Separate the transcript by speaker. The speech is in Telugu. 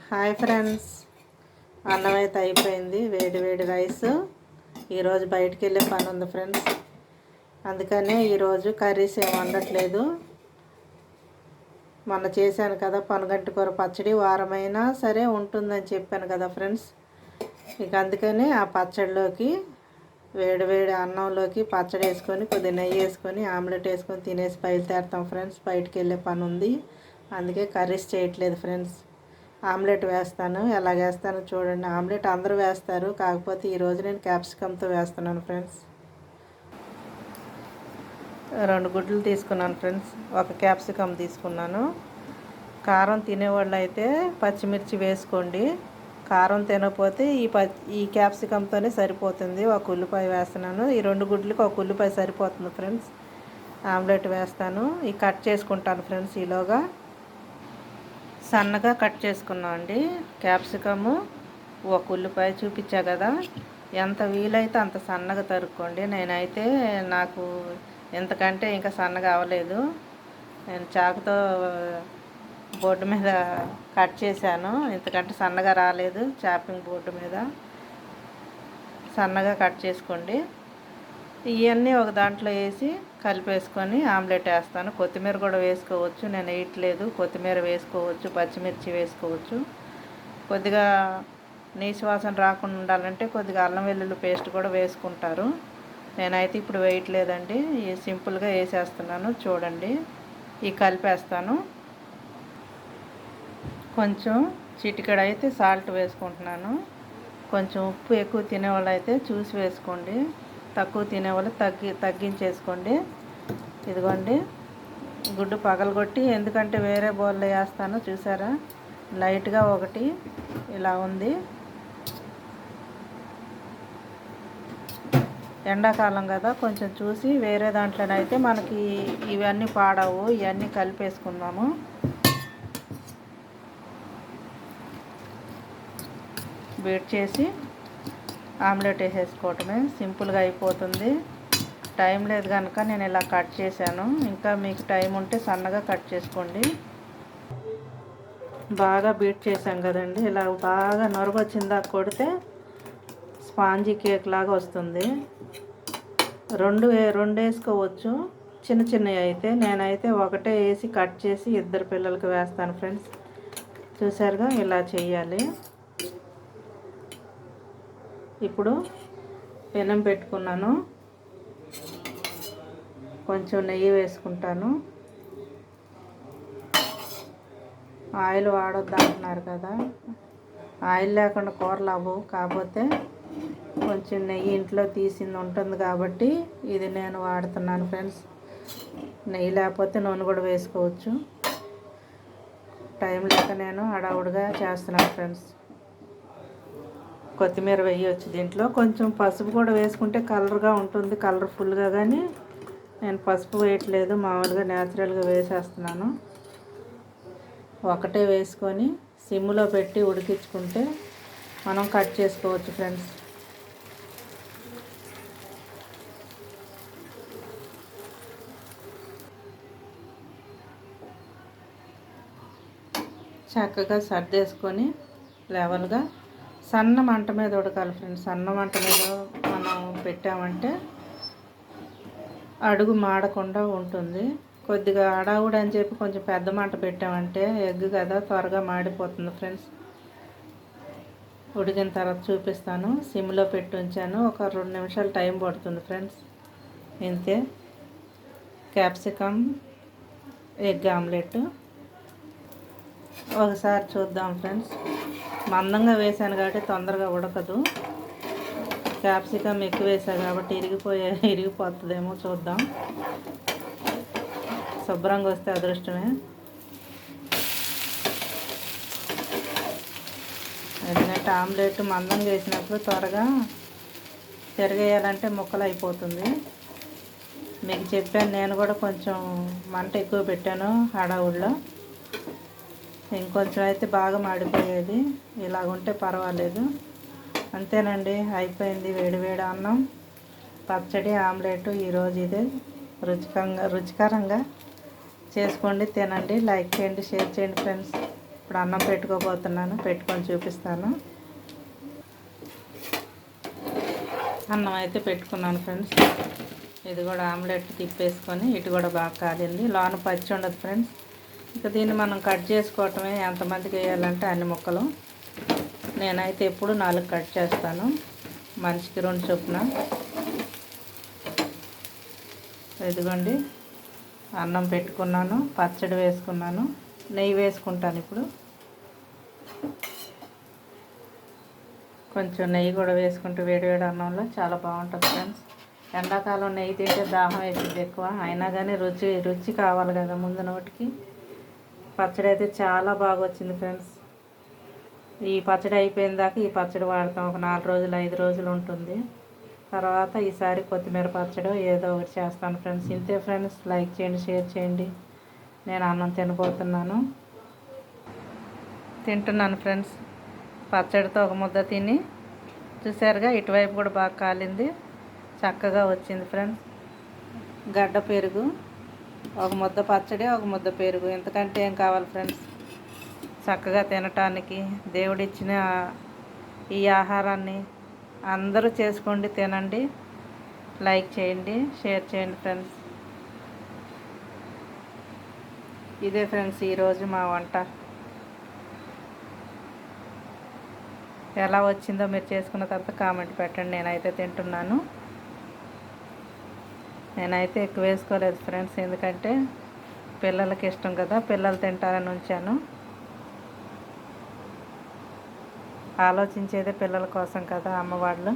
Speaker 1: హాయ్ ఫ్రెండ్స్, అన్నం అయితే అయిపోయింది. వేడి వేడి రైస్. ఈరోజు బయటికి వెళ్ళే పని ఉంది ఫ్రెండ్స్, అందుకనే ఈరోజు కర్రీస్ ఏమి వండట్లేదు. మొన్న చేశాను కదా పనుగంటి కూర పచ్చడి, వారమైనా సరే ఉంటుందని చెప్పాను కదా ఫ్రెండ్స్. ఇక అందుకని ఆ పచ్చడిలోకి వేడి వేడి అన్నంలోకి పచ్చడి వేసుకొని కొద్దిగా నెయ్యి వేసుకొని ఆమ్లెట్ వేసుకొని తినేసి బయలుదేరుతాం ఫ్రెండ్స్. బయటికి వెళ్ళే పని ఉంది, అందుకే కర్రీస్ చేయట్లేదు ఫ్రెండ్స్. ఆమ్లెట్ వేస్తాను, ఎలా వేస్తానో చూడండి. ఆమ్లెట్ అందరూ వేస్తారు, కాకపోతే ఈరోజు నేను క్యాప్సికమ్తో వేస్తున్నాను ఫ్రెండ్స్. 2 గుడ్లు తీసుకున్నాను ఫ్రెండ్స్, ఒక క్యాప్సికమ్ తీసుకున్నాను. కారం తినేవాళ్ళు అయితే పచ్చిమిర్చి వేసుకోండి, కారం తినకపోతే ఈ క్యాప్సికమ్తోనే సరిపోతుంది. ఒక ఉల్లిపాయ వేస్తున్నాను. ఈ 2 గుడ్లకి ఒక ఉల్లిపాయ సరిపోతుంది ఫ్రెండ్స్. ఆమ్లెట్ వేస్తాను. ఈ కట్ చేసుకుంటాను ఫ్రెండ్స్. ఈలోగా సన్నగా కట్ చేసుకున్నాం అండి. క్యాప్సికము, ఒక ఉల్లిపాయ చూపించా కదా, ఎంత వీలైతే అంత సన్నగా తరుక్కోండి. నేనైతే నాకు ఎంతకంటే ఇంకా సన్నగా అవ్వలేదు. నేను చాకుతో బోర్డు మీద కట్ చేశాను, ఇంతకంటే సన్నగా రాలేదు. చాపింగ్ బోర్డు మీద సన్నగా కట్ చేసుకోండి. ఇవన్నీ ఒక దాంట్లో వేసి కలిపేసుకొని ఆమ్లెట్ వేస్తాను. కొత్తిమీర కూడా వేసుకోవచ్చు, నేను వేయట్లేదు. కొత్తిమీర వేసుకోవచ్చు, పచ్చిమిర్చి వేసుకోవచ్చు. కొద్దిగా నీసు వాసన రాకుండా ఉండాలంటే కొద్దిగా అల్లం వెల్లుల్లి పేస్ట్ కూడా వేసుకుంటారు. నేనైతే ఇప్పుడు వేయట్లేదండి, సింపుల్గా వేసేస్తున్నాను. చూడండి, ఈ కలిపేస్తాను. కొంచెం చిటికెడు అయితే సాల్ట్ వేసుకుంటున్నాను. కొంచెం ఉప్పు ఎక్కువ తినేవాళ్ళు అయితే చూసి వేసుకోండి, తక్కువ తినేవాళ్ళు తగ్గించేసుకోండి. ఇదిగోండి, గుడ్డు పగలగొట్టి, ఎందుకంటే వేరే బౌల్లో వేస్తాను చూసారా, లైట్గా ఒకటి ఇలా ఉంది. ఎండాకాలం కదా, కొంచెం చూసి వేరే దాంట్లోనైతే మనకి ఇవన్నీ పాడవు. ఇవన్నీ కలిపేసుకుందాము. బీట్ చేసి ఆమ్లెట్ వేసేసుకోవటమే, సింపుల్గా అయిపోతుంది. టైం లేదు కనుక నేను ఇలా కట్ చేశాను. ఇంకా మీకు టైం ఉంటే సన్నగా కట్ చేసుకోండి. బాగా బీట్ చేసాం కదండి, ఇలా బాగా నొరగొచ్చిందా కొడితే స్పాంజీ కేక్ లాగా వస్తుంది. రెండు వేసుకోవచ్చు, చిన్న చిన్నవి అయితే. నేనైతే ఒకటే వేసి కట్ చేసి 2 పిల్లలకి వేస్తాను ఫ్రెండ్స్. చూసారుగా, ఇలా చేయాలి. ఇప్పుడు పెనం పెట్టుకున్నాను, కొంచెం నెయ్యి వేసుకుంటాను. ఆయిల్ వాడొద్దు అంటున్నారు కదా, ఆయిల్ లేకుండా కూరలు అవ్వవు. కాకపోతే కొంచెం నెయ్యి ఇంట్లో తీసింది ఉంటుంది కాబట్టి ఇది నేను వాడుతున్నాను ఫ్రెండ్స్. నెయ్యి లేకపోతే నూనె కూడా వేసుకోవచ్చు. టైం లేక నేను హడావుడిగా చేస్తున్నాను ఫ్రెండ్స్. కొత్తిమీర వేయవచ్చు దీంట్లో. కొంచెం పసుపు కూడా వేసుకుంటే కలర్గా ఉంటుంది, కలర్ఫుల్గా. కానీ నేను పసుపు వేయట్లేదు, మామూలుగా న్యాచురల్గా వేసేస్తున్నాను. ఒకటే వేసుకొని సిమ్లో పెట్టి ఉడికించుకుంటే మనం కట్ చేసుకోవచ్చు ఫ్రెండ్స్. చక్కగా సర్దేసుకొని లెవెల్గా సన్న మంట మీద ఉడకాలి ఫ్రెండ్స్. సన్న మంట మీద మనం పెట్టామంటే అడుగు మాడకుండా ఉంటుంది. కొద్దిగా అడావుడు అని చెప్పి కొంచెం పెద్ద మంట పెట్టామంటే ఎగ్ కదా, త్వరగా మాడిపోతుంది ఫ్రెండ్స్. ఉడికిన తర్వాత చూపిస్తాను. సిమ్లో పెట్టి ఉంచాను, ఒక 2 నిమిషాలు టైం పడుతుంది ఫ్రెండ్స్. ఇంతే, క్యాప్సికమ్ ఎగ్ ఆమ్లెట్. ఒకసారి చూద్దాం ఫ్రెండ్స్. మందంగా వేసాను కాబట్టి తొందరగా ఉడకదు. క్యాప్సికమ్ ఎక్కువ వేసాను కాబట్టి ఇరిగిపోతుందేమో, చూద్దాం. శుభ్రంగా వస్తే అదృష్టమే. ఎందుకంటే ఆమ్లెట్ మందంగా వేసినప్పుడు త్వరగా తిరగేయాలంటే ముక్కలు అయిపోతుంది. మీకు చెప్పాను, నేను కూడా కొంచెం మంట ఎక్కువ పెట్టాను హడావుడిలో. ఇంకొంచెం అయితే బాగా మాడిపోయేది. ఇలాగుంటే పర్వాలేదు. అంతేనండి, అయిపోయింది. వేడివేడి అన్నం, పచ్చడి, ఆమ్లెట్. ఈరోజు ఇదే రుచికరంగా చేసుకోండి, తినండి. లైక్ చేయండి, షేర్ చేయండి ఫ్రెండ్స్. ఇప్పుడు అన్నం పెట్టుకోబోతున్నాను, పెట్టుకొని చూపిస్తాను. అన్నం అయితే పెట్టుకున్నాను ఫ్రెండ్స్. ఇది కూడా ఆమ్లెట్ తిప్పేసుకొని ఇటు కూడా బాగా కాలింది. లోన పచ్చి ఉండదు ఫ్రెండ్స్. ఇక దీన్ని మనం కట్ చేసుకోవటమే. ఎంతమందికి వేయాలంటే అన్ని ముక్కలు. నేనైతే ఎప్పుడు 4 కట్ చేస్తాను, మనిషికి 2 చొప్పున. ఇదిగోండి అన్నం పెట్టుకున్నాను, పచ్చడి వేసుకున్నాను, నెయ్యి వేసుకుంటాను. ఇప్పుడు కొంచెం నెయ్యి కూడా వేసుకుంటూ వేడివేడి అన్నంలో చాలా బాగుంటుంది ఫ్రెండ్స్. ఎండాకాలం నెయ్యి తింటే దాహం వేసింది ఎక్కువ, అయినా కానీ రుచి కావాలి కదా ముందు నోటికి. పచ్చడి అయితే చాలా బాగా వచ్చింది ఫ్రెండ్స్. ఈ పచ్చడి అయిపోయిన దాకా ఈ పచ్చడి వాడతాం. ఒక 4 రోజులు 5 రోజులు ఉంటుంది. తర్వాత ఈసారి కొత్తిమీర పచ్చడి ఏదో ఒకటి చేస్తాను ఫ్రెండ్స్. ఇంతే ఫ్రెండ్స్. లైక్ చేయండి, షేర్ చేయండి. నేను అన్నం తినబోతున్నాను, తింటున్నాను ఫ్రెండ్స్. పచ్చడితో ఒక ముద్ద తిని చూసారుగా, ఇటువైపు కూడా బాగా కాలింది, చక్కగా వచ్చింది ఫ్రెండ్స్. గడ్డ పెరుగు, ఒక ముద్ద పచ్చడి, ఒక ముద్ద పెరుగు, ఎంతకంటే ఏం కావాలి ఫ్రెండ్స్. చక్కగా తినటానికి దేవుడిచ్చిన ఈ ఆహారాన్ని అందరూ చేసుకోండి, తినండి, లైక్ చేయండి, షేర్ చేయండి ఫ్రెండ్స్. ఇదే ఫ్రెండ్స్ ఈరోజు మా వంట. ఎలా వచ్చిందో మీరు చేసుకున్న తర్వాత కామెంట్ పెట్టండి. నేనైతే తింటున్నాను. నేనైతే ఎక్కువ వేసుకోలేదు ఫ్రెండ్స్, ఎందుకంటే పిల్లలకి ఇష్టం కదా, పిల్లలు తింటారని ఉంచాను. ఆలోచించేదే పిల్లల కోసం కదా అమ్మవాళ్ళు.